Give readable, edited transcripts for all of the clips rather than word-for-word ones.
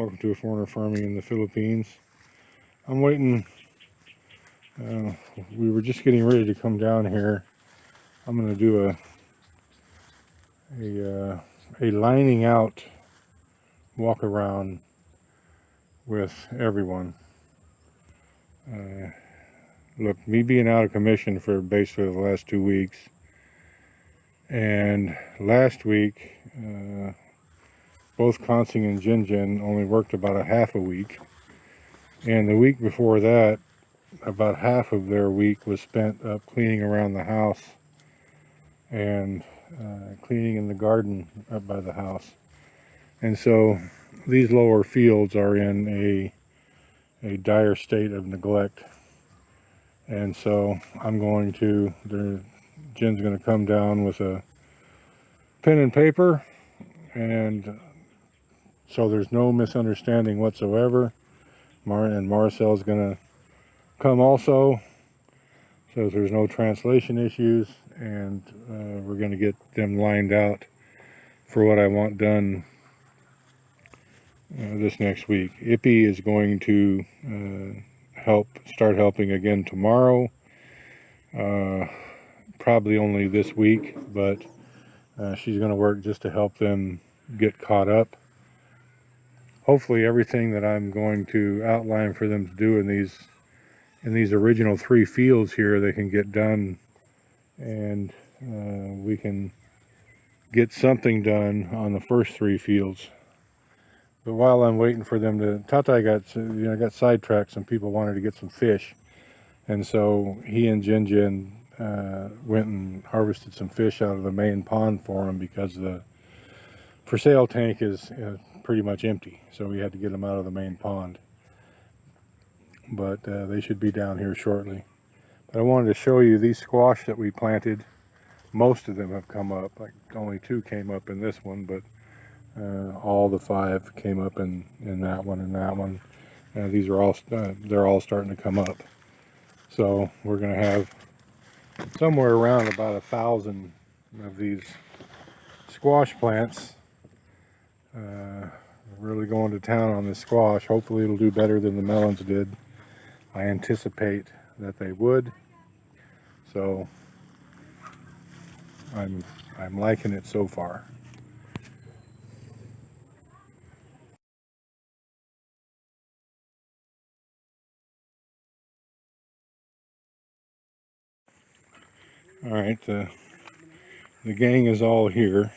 Welcome to a Foreigner Farming in the Philippines. I'm waiting. We were just getting ready to come down here. I'm going to do a lining out walk around with everyone. Look, me being out of commission for basically the last 2 weeks, and last week both Consing and Jinjin only worked about a half a week, and the week before that about half of their week was spent up cleaning around the house and cleaning in the garden up by the house. And so these lower fields are in a dire state of neglect. And so I'm going to, Jen's going to come down with a pen and paper, and so there's no misunderstanding whatsoever. Marcel's going to come also, so there's no translation issues, and we're going to get them lined out for what I want done this next week. Ippy is going to start helping again tomorrow, probably only this week, but she's going to work just to help them get caught up. Hopefully everything that I'm going to outline for them to do in these original 3 fields here, they can get done, and we can get something done on the first 3 fields. But while I'm waiting for them to, Tatai got sidetracked. Some people wanted to get some fish, and so he and Jinjin went and harvested some fish out of the main pond for him, because the for sale tank is pretty much empty, so we had to get them out of the main pond. But they should be down here shortly. But I wanted to show you these squash that we planted. Most of them have come up. Like only 2 came up in this one, but all the 5 came up in that one and that one. These are all they're all starting to come up. So we're going to have somewhere around about 1,000 of these squash plants. Really going to town on this squash. Hopefully it'll do better than the melons did. I anticipate that they would. So I'm liking it so far. All right, the gang is all here.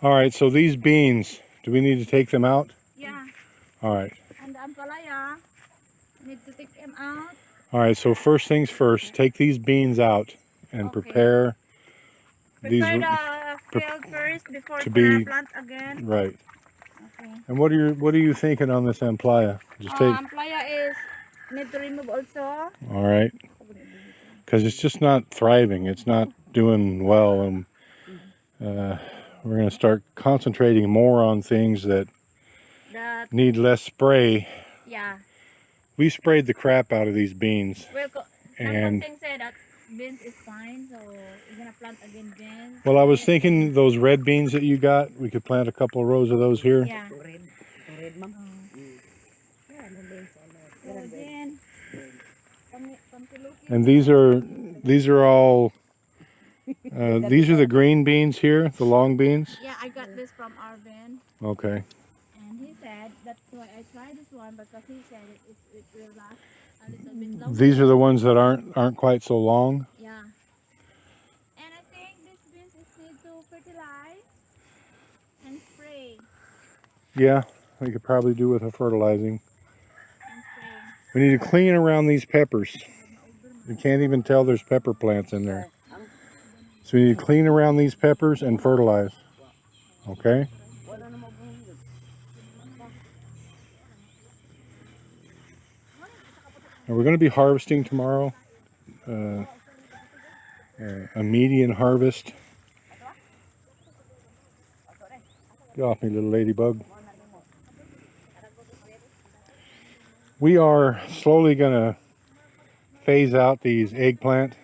All right, so these beans, do we need to take them out? Yeah. All right. And the ampalaya, need to take them out. All right, so first things first, take these beans out and Okay. prepare these Prepare the field first before to gonna be plant again. right. Okay. And what are you thinking on this ampalaya? Just take. Ampalaya is need to remove also. All right. Because it's just not thriving. It's not doing well, and we're going to start concentrating more on things that need less spray. Yeah. We sprayed the crap out of these beans. Well, and said that beans is fine, so we're gonna plant again beans. Well, I was thinking those red beans that you got, we could plant a couple of rows of those here. Yeah. And these are all these are the green beans here, the long beans. Yeah, I got this from Arvin. Okay. And he said that's why I tried this one, because he said it will last a little bit longer. These are the ones that aren't quite so long. Yeah. And I think these beans need to fertilize and spray. Yeah, we could probably do with a fertilizing. We need to clean around these peppers. You can't even tell there's pepper plants in there. So we need to clean around these peppers and fertilize. Okay? And we're going to be harvesting tomorrow. A median harvest. Get off me, little ladybug. We are slowly gonna phase out these eggplant.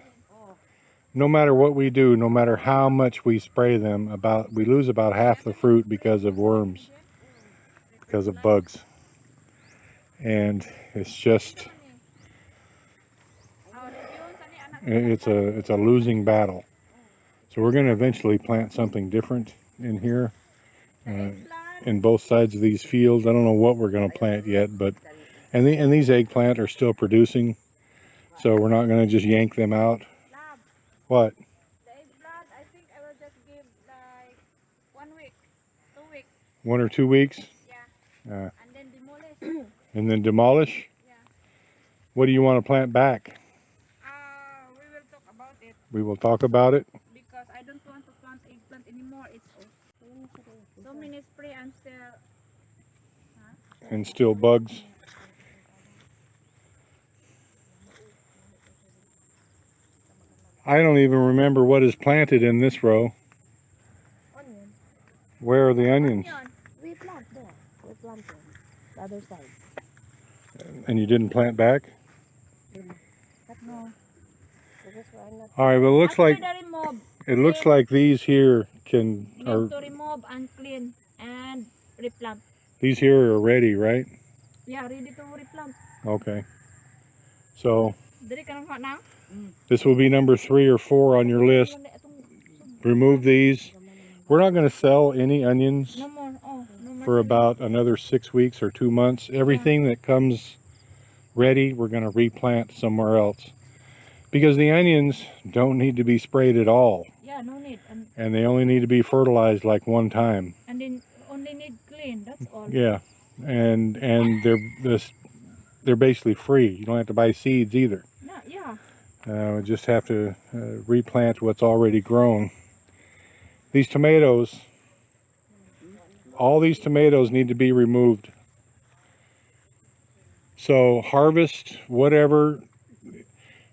No matter what we do, no matter how much we spray them, we lose about half the fruit because of worms, because of bugs. And it's just, it's a losing battle. So we're gonna eventually plant something different in here, in both sides of these fields. I don't know what we're gonna plant yet, but and these eggplant are still producing, so we're not gonna just yank them out. What? The eggplant, I think I will just give like 1 week, 2 weeks. 1 or 2 weeks? Yeah. And then demolish. And then demolish? Yeah. What do you want to plant back? We will talk about it We will talk about it. because I don't want to plant eggplant anymore. It's so many spray and still. And still bugs. I don't even remember what is planted in this row. Onion. Where are the onions? We plant there. We plant there. The other side. And you didn't plant back? But no. Because we're not. All right, well, it looks like these here Need to remove and clean and replant. these here are ready, right? Yeah, ready to replant. Okay. So Dali ka nang now? this will be number 3 or 4 on your list. Remove these. We're not going to sell any onions No more. Oh, no more. for about another 6 weeks or 2 months. Everything that comes ready, we're going to replant somewhere else. Because the onions don't need to be sprayed at all. Yeah, no need. And they only need to be fertilized like 1 time. And then only need clean. That's all. Yeah. And they're basically free. You don't have to buy seeds either. No, yeah. We just have to replant what's already grown. These tomatoes, all these tomatoes need to be removed. So harvest whatever.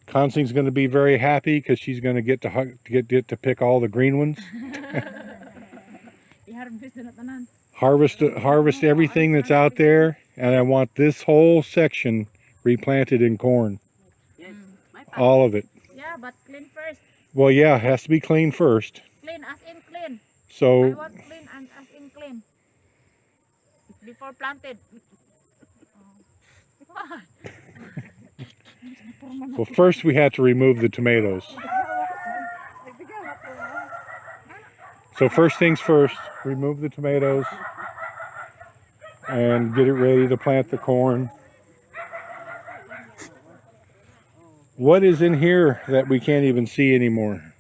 Consig's going to be very happy because she's going to get to pick all the green ones. Harvest everything that's out there, and I want this whole section replanted in corn. All of it. Yeah, but clean first. Well, yeah, it has to be clean first. Clean as in clean. I So, want clean and as in clean. Before planted. well, first we had to remove the tomatoes. So first things first, remove the tomatoes and get it ready to plant the corn. What is in here that we can't even see anymore?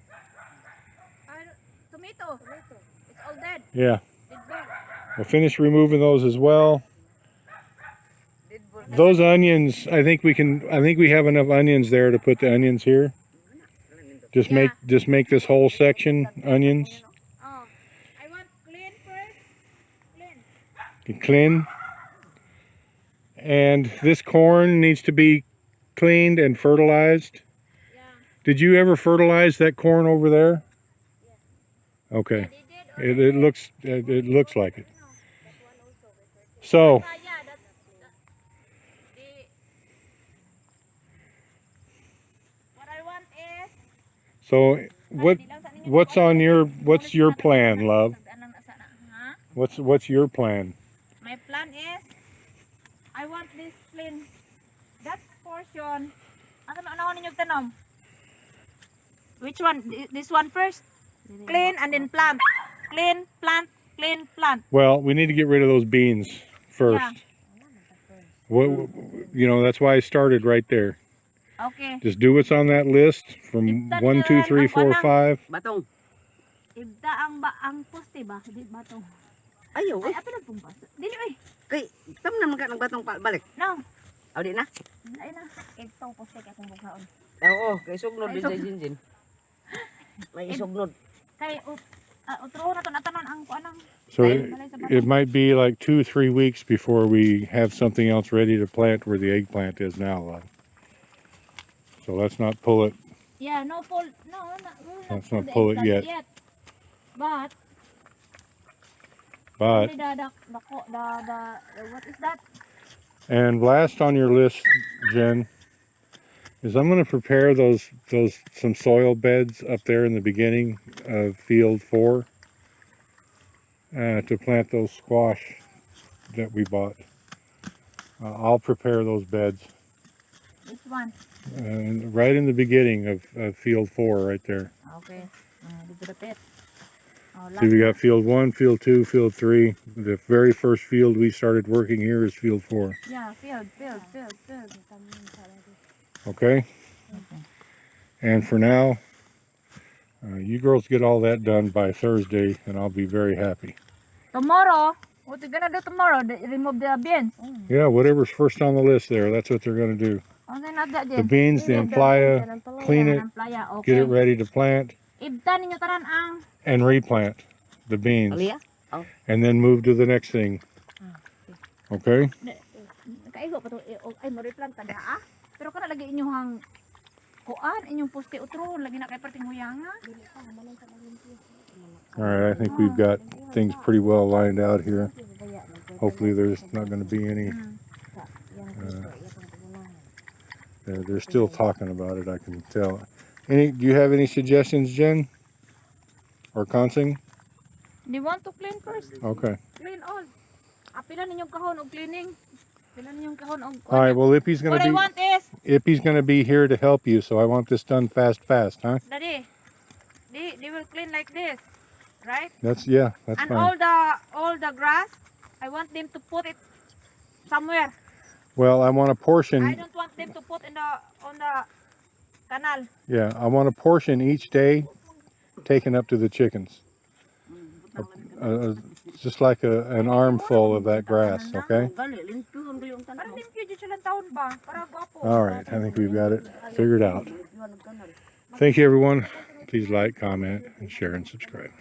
Tomato. It's all dead. Yeah, It's dead. we'll finish removing those as well. Those onions, I think we have enough onions there to put the onions here. Just make this whole section onions. Oh, I want clean first. Clean. Clean. And this corn needs to be cleaned and fertilized. Yeah. Did you ever fertilize that corn over there? Okay. It looks like it. So what I want is what's your plan, love? Huh? What's your plan? My plan is I want this clean. That portion. Ano ninyo tanom? Which one? This one first. Clean and then plant. Clean, plant, clean, plant. Well, we need to get rid of those beans first. Yeah. What, that's why I started right there. Okay. Just do what's on that list from 1, 2, 3, 4, 5. Batong. Ibda ang poste ba? Di batong. Ayaw. Ay, ato na pong poste. Dili oy. Kay, tam naman ka ng batong balik. No. Aw, di na? Ay na. Ito poste ka akong bukaon. Oo, kay sugnod din sa Jinjin. May isugnod. Kay utro na to natanon ang kuanang. So it might be like 2, 3 weeks before we have something else ready to plant where the eggplant is now, love. So let's not pull it. Yeah, no pull. No, Let's not pull it yet. But But only the what is that? And last on your list, Jen, is I'm going to prepare some soil beds up there in the beginning of field 4 to plant those squash that we bought. I'll prepare those beds Which one? right in the beginning of field 4 right there. Okay. Dito the pit. Oh, See, we got field 1, field 2, field 3. The very first field we started working here is field 4. Yeah, field. Okay? And for now, you girls get all that done by Thursday, and I'll be very happy. Tomorrow, what you gonna do tomorrow? Remove the beans. Yeah, whatever's first on the list there, that's what they're going to do. Okay, not that The Jen. beans, the amplia, clean it, Ang playa, okay. get it ready to plant, Ibtan ninyo tanan ang and replant the beans. Alia? And then move to the next thing. Okay? kaigo pa to ay mo replant tada ah. Pero kana lagi inyong kuan, inyong poste utro lagi na kay perting huyanga. All right, I think we've got things pretty well lined out here. Hopefully there's not going to be any... they're still talking about it, I can tell. Do you have any suggestions, Jen? Or Consing? Do you want to clean first? Okay. Clean all. Pila ninyong kahon og cleaning. Pila ninyong kahon og All right, well, Ippy's what I want is going to be here to help you, so I want this done fast, huh? Daddy. They will clean like this, right? That's And fine. all the grass, I want them to put it somewhere. Well, I want a I portion, don't want them to put on the canal. yeah, I want a portion each day taken up to the chickens. Just like an armful of that grass, okay? Gani, lintuhon ko yung Para tanan. limpyo dyan silang taon ba? Para gwapo. All right, I think we've got it figured out. Thank you, everyone. Please like, comment, and share, and subscribe.